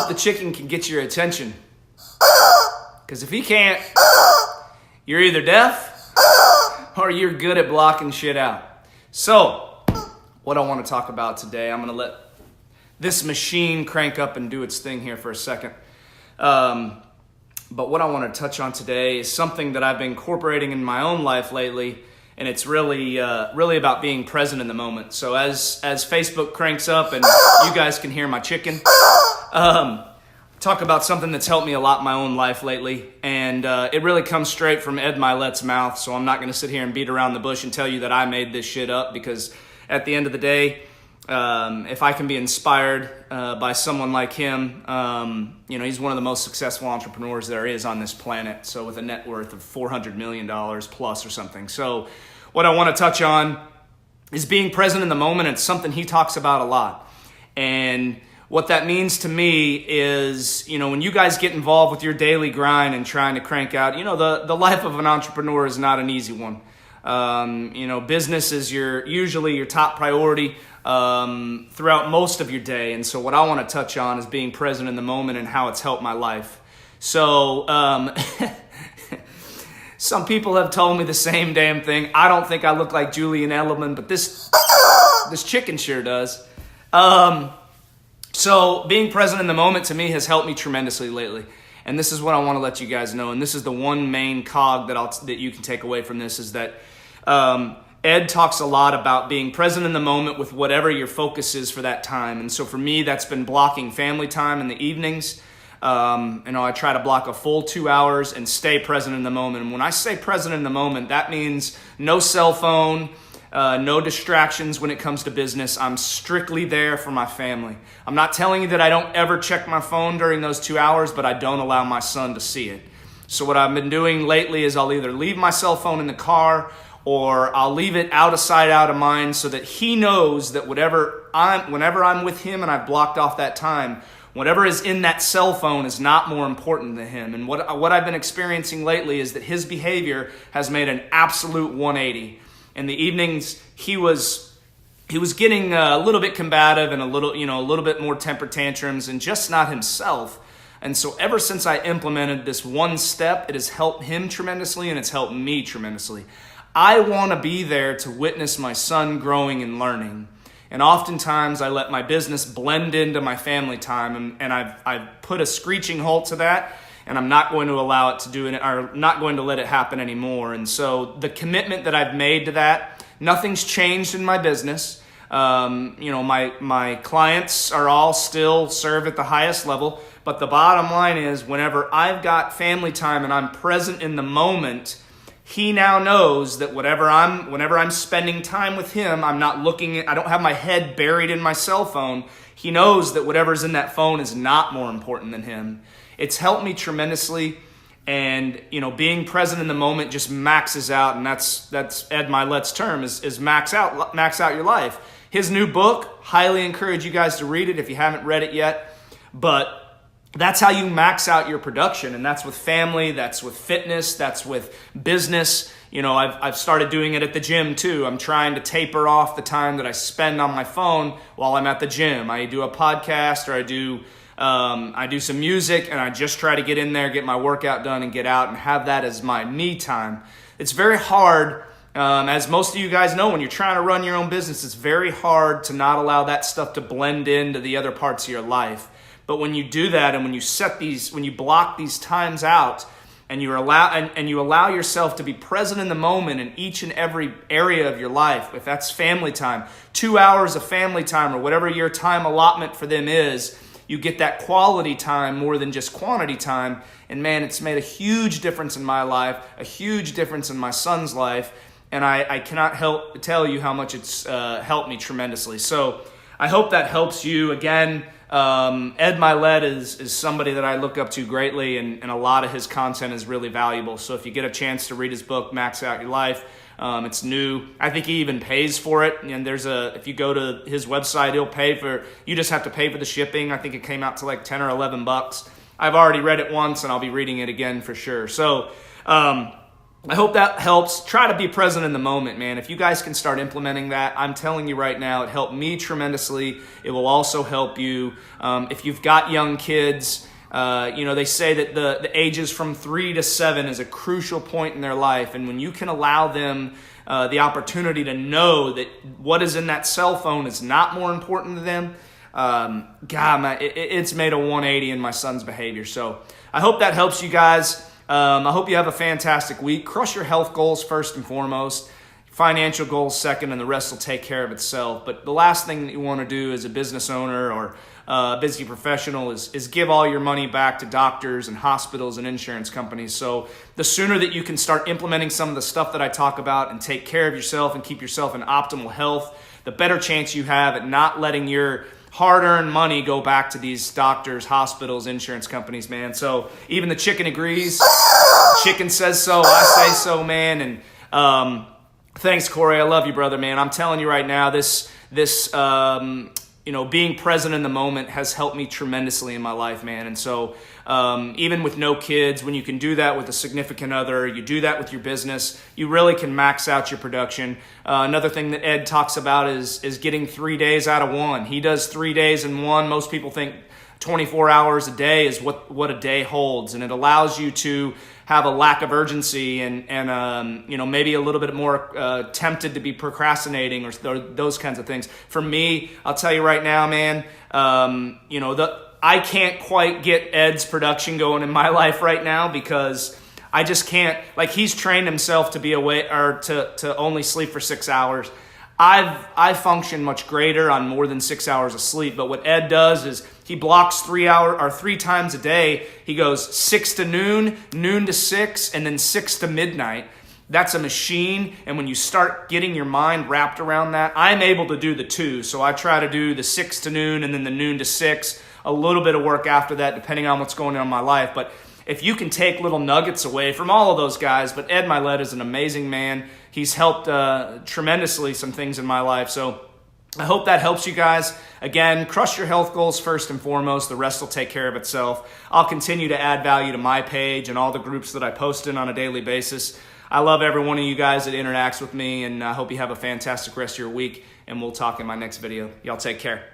hope the chicken can get your attention. Because if he can't, you're either deaf or you're good at blocking shit out. So, what I want to talk about today, I'm going to let this machine crank up and do its thing here for a second. But what I want to touch on today is something that I've been incorporating in my own life lately, and it's really about being present in the moment. So as Facebook cranks up and you guys can hear my chicken, talk about something that's helped me a lot in my own life lately, and it really comes straight from Ed Mylett's mouth, so I'm not going to sit here and beat around the bush and tell you that I made this shit up, because at the end of the day, if I can be inspired by someone like him, he's one of the most successful entrepreneurs there is on this planet, so with a net worth of $400 million plus or something. So what I want to touch on is being present in the moment. It's something he talks about a lot, and what that means to me is, when you guys get involved with your daily grind and trying to crank out, the life of an entrepreneur is not an easy one. Business is usually your top priority throughout most of your day. And so what I want to touch on is being present in the moment and how it's helped my life. So some people have told me the same damn thing. I don't think I look like Julian Edelman, but this chicken sure does. So being present in the moment to me has helped me tremendously lately. And this is what I want to let you guys know. And this is the one main cog that you can take away from this, is that Ed talks a lot about being present in the moment with whatever your focus is for that time. And so for me, that's been blocking family time in the evenings. I try to block a full 2 hours and stay present in the moment. And when I say present in the moment, that means no cell phone, no distractions when it comes to business. I'm strictly there for my family. I'm not telling you that I don't ever check my phone during those 2 hours, but I don't allow my son to see it. So what I've been doing lately is I'll either leave my cell phone in the car, or I'll leave it out of sight, out of mind, so that he knows that whenever I'm with him and I've blocked off that time, whatever is in that cell phone is not more important than him. And what I've been experiencing lately is that his behavior has made an absolute 180. In the evenings, he was getting a little bit combative and a little bit more temper tantrums and just not himself. And so ever since I implemented this one step, it has helped him tremendously and it's helped me tremendously. I want to be there to witness my son growing and learning. And oftentimes I let my business blend into my family time, and I've put a screeching halt to that. And I'm not going to allow it to do it, or not going to let it happen anymore. And so the commitment that I've made to that, nothing's changed in my business. My clients are all still served at the highest level. But the bottom line is, whenever I've got family time and I'm present in the moment, he now knows that whenever I'm spending time with him, I don't have my head buried in my cell phone. He knows that whatever's in that phone is not more important than him. It's helped me tremendously, and being present in the moment just maxes out, and that's Ed Mylett's term is max out your life. His new book, highly encourage you guys to read it if you haven't read it yet. But that's how you max out your production, and that's with family, that's with fitness, that's with business. I've started doing it at the gym too. I'm trying to taper off the time that I spend on my phone while I'm at the gym. I do a podcast, or I do some music, and I just try to get in there, get my workout done, and get out and have that as my me time. It's very hard, as most of you guys know, when you're trying to run your own business, it's very hard to not allow that stuff to blend into the other parts of your life. But when you do that, and when you block these times out, and you allow yourself to be present in the moment in each and every area of your life, if that's family time, 2 hours of family time, or whatever your time allotment for them is, you get that quality time more than just quantity time. And man, it's made a huge difference in my life, a huge difference in my son's life. And I cannot help tell you how much it's helped me tremendously. So I hope that helps you. Again, Ed Mylett is somebody that I look up to greatly, and a lot of his content is really valuable. So if you get a chance to read his book, Max Out Your Life, it's new. I think he even pays for it. And if you go to his website, you just have to pay for the shipping. I think it came out to like 10 or 11 bucks. I've already read it once, and I'll be reading it again for sure. So I hope that helps. Try to be present in the moment, man. If you guys can start implementing that, I'm telling you right now, it helped me tremendously. It will also help you. If you've got young kids, they say that the ages from 3 to 7 is a crucial point in their life. And when you can allow them the opportunity to know that what is in that cell phone is not more important to them, God, man, it's made a 180 in my son's behavior. So I hope that helps you guys. I hope you have a fantastic week. Crush your health goals first and foremost. Financial goals second, and the rest will take care of itself. But the last thing that you want to do as a business owner or a busy professional is give all your money back to doctors and hospitals and insurance companies. So the sooner that you can start implementing some of the stuff that I talk about and take care of yourself and keep yourself in optimal health, the better chance you have at not letting your hard-earned money go back to these doctors, hospitals, insurance companies, man. So even the chicken agrees. Chicken says so. I say so, man. And thanks, Corey. I love you, brother, man. I'm telling you right now, this being present in the moment has helped me tremendously in my life, man. And so even with no kids, when you can do that with a significant other, you do that with your business, you really can max out your production. Another thing that Ed talks about is getting 3 days out of one. He does 3 days in one. Most people think 24 hours a day is what a day holds, and it allows you to have a lack of urgency and maybe a little bit more tempted to be procrastinating or those kinds of things. For me, I'll tell you right now, man, I can't quite get Ed's production going in my life right now because I just can't. Like, he's trained himself to be awake or to only sleep for 6 hours. I function much greater on more than 6 hours of sleep, but what Ed does is he blocks 3 times a day. He goes 6 to noon, noon to 6, and then 6 to midnight. That's a machine, and when you start getting your mind wrapped around that, I'm able to do the two. So I try to do the 6 to noon and then the noon to 6, a little bit of work after that, depending on what's going on in my life. But if you can take little nuggets away from all of those guys, but Ed Mylett is an amazing man. He's helped tremendously some things in my life. So I hope that helps you guys. Again, crush your health goals first and foremost. The rest will take care of itself. I'll continue to add value to my page and all the groups that I post in on a daily basis. I love every one of you guys that interacts with me, and I hope you have a fantastic rest of your week, and we'll talk in my next video. Y'all take care.